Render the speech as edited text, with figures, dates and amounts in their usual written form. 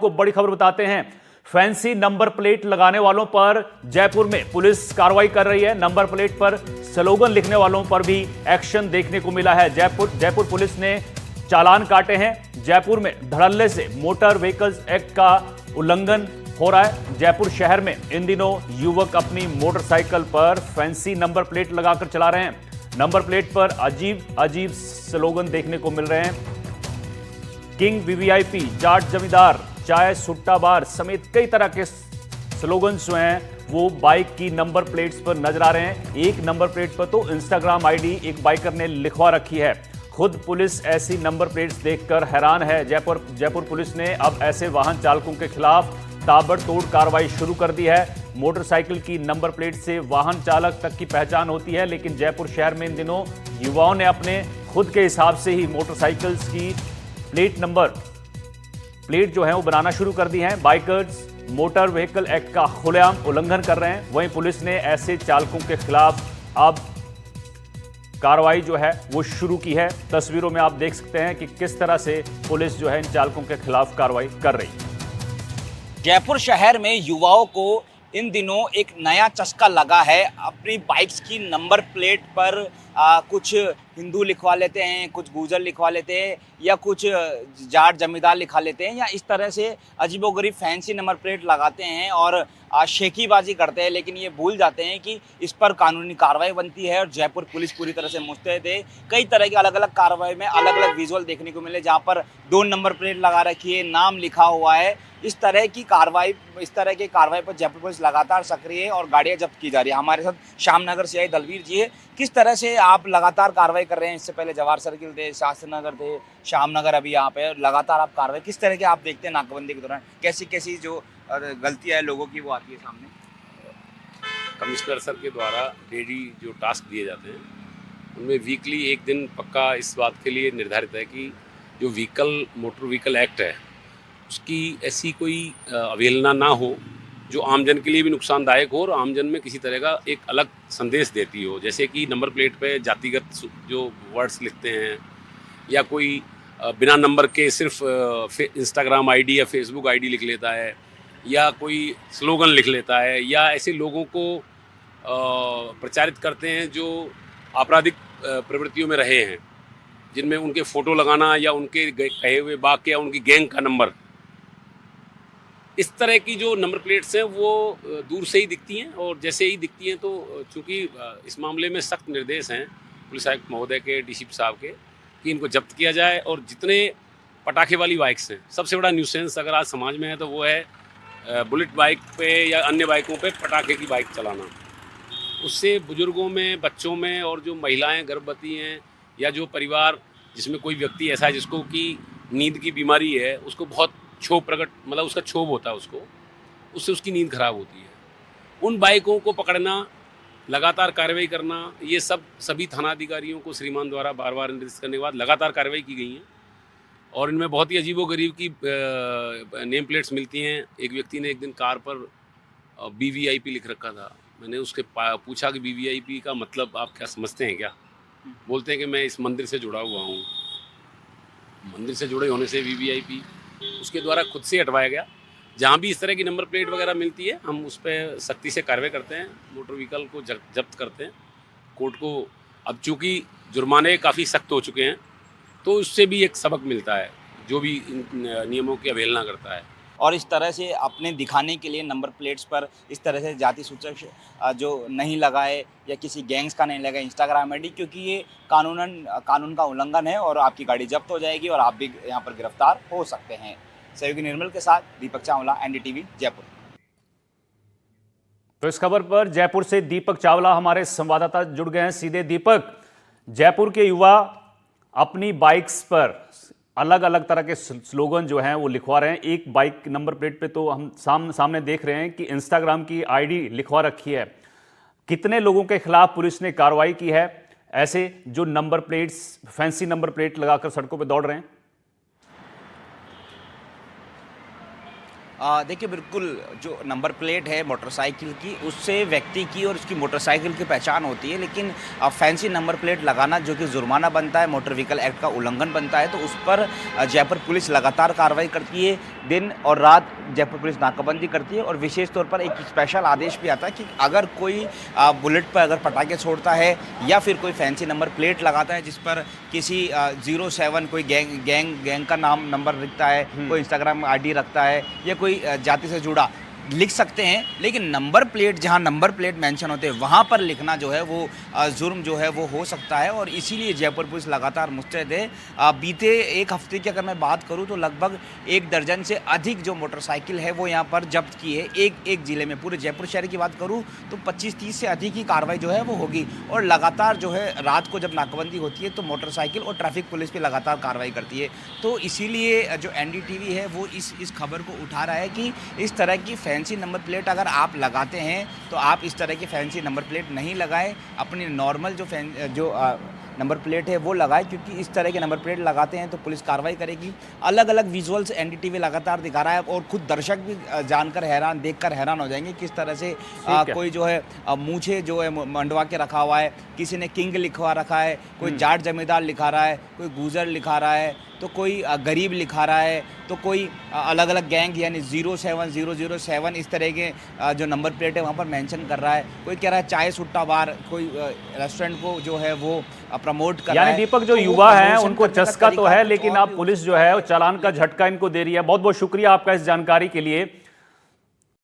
को बड़ी खबर बताते हैं। फैंसी नंबर प्लेट लगाने वालों पर जयपुर में पुलिस कार्रवाई कर रही है। नंबर प्लेट पर स्लोगन लिखने वालों पर भी एक्शन देखने को मिला है। जयपुर पुलिस ने चालान काटे हैं। जयपुर में धड़ल्ले से मोटर व्हीकल्स एक्ट का उल्लंघन हो रहा है। जयपुर शहर में इन दिनों युवक अपनी मोटरसाइकिल पर फैंसी नंबर प्लेट लगाकर चला रहे हैं। नंबर प्लेट पर अजीब स्लोगन देखने को मिल रहे हैं। किंग वीवीआईपी, जाट जमींदार, चाय सुट्टा बार समेत कई तरह के स्लोगन जो हैं वो बाइक की नंबर प्लेट्स पर नजर आ रहे हैं। एक नंबर प्लेट पर तो इंस्टाग्राम आईडी एक बाइकर ने लिखवा रखी है। खुद पुलिस ऐसी नंबर प्लेट्स देखकर हैरान है। जयपुर पुलिस ने अब ऐसे वाहन चालकों के खिलाफ ताबड़तोड़ कार्रवाई शुरू कर दी है। मोटरसाइकिल की नंबर प्लेट से वाहन चालक तक की पहचान होती है, लेकिन जयपुर शहर में इन दिनों युवाओं ने अपने खुद के हिसाब से ही मोटरसाइकिल्स की प्लेट जो है वो बनाना शुरू कर दी है। बाइकर्स मोटर व्हीकल एक्ट का खुलेआम उल्लंघन कर रहे हैं। वहीं पुलिस ने ऐसे चालकों के खिलाफ अब कार्रवाई जो है वो शुरू की है। तस्वीरों में आप देख सकते हैं कि किस तरह से पुलिस जो है इन चालकों के खिलाफ कार्रवाई कर रही है। जयपुर शहर में युवाओं को इन दिनों एक नया चस्का लगा है। अपनी बाइक्स की नंबर प्लेट पर कुछ हिंदू लिखवा लेते हैं, कुछ गुजर लिखवा लेते हैं या कुछ जाट जमींदार लिखा लेते हैं या इस तरह से अजीबोगरीब फैंसी नंबर प्लेट लगाते हैं और शेखीबाजी करते हैं, लेकिन ये भूल जाते हैं कि इस पर कानूनी कार्रवाई बनती है। और जयपुर पुलिस पूरी तरह से मुस्तैद है। कई तरह की अलग अलग कार्रवाई में अलग अलग विजुअल देखने को मिले, जहाँ पर 2 नंबर प्लेट लगा रखी है, नाम लिखा हुआ है। इस तरह की कार्रवाई पर जयपुर पुलिस लगातार सक्रिय है और गाड़ियां जब्त की जा रही है। हमारे साथ श्यामनगर से आई दलवीर जी है। किस तरह से आप लगातार कार्रवाई कर रहे हैं? इससे पहले जवाहर सर्किल थे, शास्त्री नगर थे, श्यामनगर, अभी यहाँ पे लगातार आप कार्रवाई किस तरह के आप देखते हैं? नाकाबंदी के दौरान कैसी जो गलतियाँ है लोगों की वो आती है सामने? कमिश्नर सर के द्वारा डेली जो टास्क दिए जाते हैं उनमें वीकली एक दिन पक्का इस बात के लिए निर्धारित है कि जो मोटर व्हीकल एक्ट है उसकी ऐसी कोई अवहेलना ना हो जो आमजन के लिए भी नुकसानदायक हो और आमजन में किसी तरह का एक अलग संदेश देती हो। जैसे कि नंबर प्लेट पे जातिगत जो वर्ड्स लिखते हैं या कोई बिना नंबर के सिर्फ इंस्टाग्राम आईडी या फेसबुक आईडी लिख लेता है या कोई स्लोगन लिख लेता है या ऐसे लोगों को प्रचारित करते हैं जो आपराधिक प्रवृत्तियों में रहे हैं, जिनमें उनके फ़ोटो लगाना या उनके कहे हुए वाक्य या उनकी गैंग का नंबर, इस तरह की जो नंबर प्लेट्स हैं वो दूर से ही दिखती हैं। और जैसे ही दिखती हैं तो चूँकि इस मामले में सख्त निर्देश हैं पुलिस आयुक्त महोदय के, डीसीपी साहब के, कि इनको जब्त किया जाए। और जितने पटाखे वाली बाइक्स हैं, सबसे बड़ा न्यूसेंस अगर आज समाज में है तो वो है बुलेट बाइक पे या अन्य बाइकों पे पटाखे की बाइक चलाना। उससे बुजुर्गों में, बच्चों में और जो महिलाएं गर्भवती हैं या जो परिवार जिसमें कोई व्यक्ति ऐसा है जिसको कि नींद की बीमारी है, उसको बहुत मतलब उसका क्षोभ होता है, उससे उसकी नींद खराब होती है। उन बाइकों को पकड़ना, लगातार कार्रवाई करना, ये सभी थानाधिकारियों को श्रीमान द्वारा बार बार निर्देशित करने के बाद लगातार कार्रवाई की गई है। और इनमें बहुत ही अजीबोगरीब की नेम प्लेट्स मिलती हैं। एक व्यक्ति ने एक दिन कार पर BVIP लिख रखा था। मैंने उसके पूछा कि BVIP का मतलब आप क्या समझते हैं क्या? बोलते हैं कि मैं इस मंदिर से जुड़ा हुआ हूँ। मंदिर से जुड़े होने से BVIP उसके द्वारा खुद से हटवाया गया। जहाँ भी इस तरह की नंबर प्लेट वगैरह मिलती है हम उस पर सख्ती से कार्रवाई करते हैं, मोटर व्हीकल को जब्त करते हैं। कोर्ट को अब चूँकि जुर्माने काफ़ी सख्त हो चुके हैं तो उससे भी एक सबक मिलता है जो भी इन नियमों की अवहेलना करता है। और इस तरह से अपने दिखाने के लिए नंबर प्लेट्स पर इस तरह से जाति सूचक जो नहीं लगाए या किसी गैंग्स का नहीं लगाए इंस्टाग्राम आईडी, क्योंकि ये कानून का उल्लंघन है और आपकी गाड़ी जब्त हो जाएगी और आप भी यहाँ पर गिरफ्तार हो सकते हैं। सहयोगी निर्मल के साथ दीपक चावला, NDTV जयपुर। तो इस खबर पर जयपुर से दीपक चावला हमारे संवाददाता जुड़ गए हैं सीधे। दीपक, जयपुर के युवा अपनी बाइक्स पर अलग अलग तरह के स्लोगन जो हैं वो लिखवा रहे हैं। एक बाइक नंबर प्लेट पे तो हम सामने देख रहे हैं कि इंस्टाग्राम की आईडी लिखवा रखी है। कितने लोगों के खिलाफ पुलिस ने कार्रवाई की है ऐसे जो number plates, fancy number plate लगाकर सड़कों पे दौड़ रहे हैं? देखिए, बिल्कुल जो नंबर प्लेट है मोटरसाइकिल की, उससे व्यक्ति की और उसकी मोटरसाइकिल की पहचान होती है, लेकिन फैंसी नंबर प्लेट लगाना जो कि जुर्माना बनता है, मोटर व्हीकल एक्ट का उल्लंघन बनता है, तो उस पर जयपुर पुलिस लगातार कार्रवाई करती है। दिन और रात जयपुर पुलिस नाकाबंदी करती है और विशेष तौर पर एक स्पेशल आदेश भी आता है कि अगर कोई बुलेट पर अगर पटाखे छोड़ता है या फिर कोई फैंसी नंबर प्लेट लगाता है जिस पर किसी 07 कोई गैंग का नाम नंबर लिखता है, कोई इंस्टाग्राम आईडी रखता है या कोई जाति से जुड़ा लिख सकते हैं, लेकिन नंबर प्लेट जहां नंबर प्लेट मेंशन होते हैं वहां पर लिखना जो है वो जुर्म जो है वो हो सकता है और इसीलिए जयपुर पुलिस लगातार मुस्तैद है। बीते एक हफ्ते की अगर मैं बात करूं तो लगभग 1 दर्जन से अधिक जो मोटरसाइकिल है वो यहां पर जब्त की है। एक ज़िले में, पूरे जयपुर शहर की बात करूं तो 25-30 से अधिक ही कार्रवाई जो है वो होगी और लगातार जो है रात को जब नाकाबंदी होती है तो मोटरसाइकिल और ट्रैफिक पुलिस भी लगातार कार्रवाई करती है। तो इसीलिए जो NDTV है वो इस खबर को उठा रहा है कि इस तरह की फैंसी नंबर प्लेट अगर आप लगाते हैं तो आप इस तरह की फैंसी नंबर प्लेट नहीं लगाएं, अपनी नॉर्मल जो नंबर प्लेट है वो लगाएं, क्योंकि इस तरह के नंबर प्लेट लगाते हैं तो पुलिस कार्रवाई करेगी। अलग अलग विजुअल्स NDTV लगातार दिखा रहा है और खुद दर्शक भी जानकर देखकर हैरान हो जाएंगे किस तरह से कोई जो है मूछे जो है मंडवा के रखा हुआ है, किसी ने किंग लिखवा रखा है, कोई जाट जमींदार लिखा रहा है, कोई गुजर लिखा रहा है, तो कोई गरीब लिखा रहा है, तो कोई अलग अलग गैंग यानी 07007 इस तरह के जो नंबर प्लेट है वहाँ पर मेंशन कर रहा है। कोई कह रहा है चाय सुट्टा बार, कोई रेस्टोरेंट को जो है वो प्रमोट कर रहा है। यानी दीपक जो युवा हैं उनको चस्का तो है, लेकिन अब पुलिस जो है चालान का झटका इनको दे रही है। बहुत बहुत शुक्रिया आपका इस जानकारी के लिए।